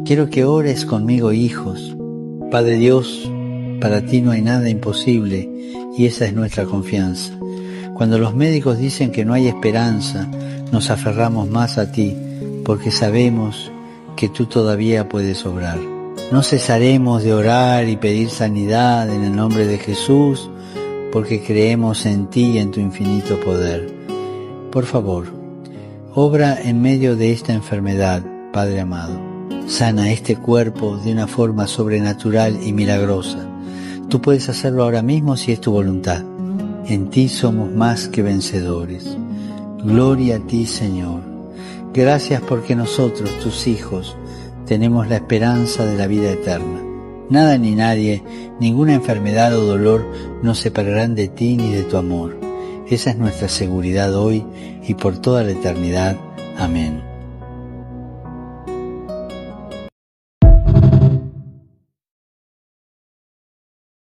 Quiero que ores conmigo, hijos. Padre Dios, para ti no hay nada imposible y esa es nuestra confianza. Cuando los médicos dicen que no hay esperanza, nos aferramos más a ti porque sabemos que tú todavía puedes obrar. No cesaremos de orar y pedir sanidad en el nombre de Jesús porque creemos en ti y en tu infinito poder. Por favor, obra en medio de esta enfermedad, Padre amado. Sana este cuerpo de una forma sobrenatural y milagrosa. Tú puedes hacerlo ahora mismo si es tu voluntad. En ti somos más que vencedores. Gloria a ti, Señor. Gracias porque nosotros, tus hijos, tenemos la esperanza de la vida eterna. Nada ni nadie, ninguna enfermedad o dolor nos separarán de ti ni de tu amor. Esa es nuestra seguridad hoy y por toda la eternidad. Amén.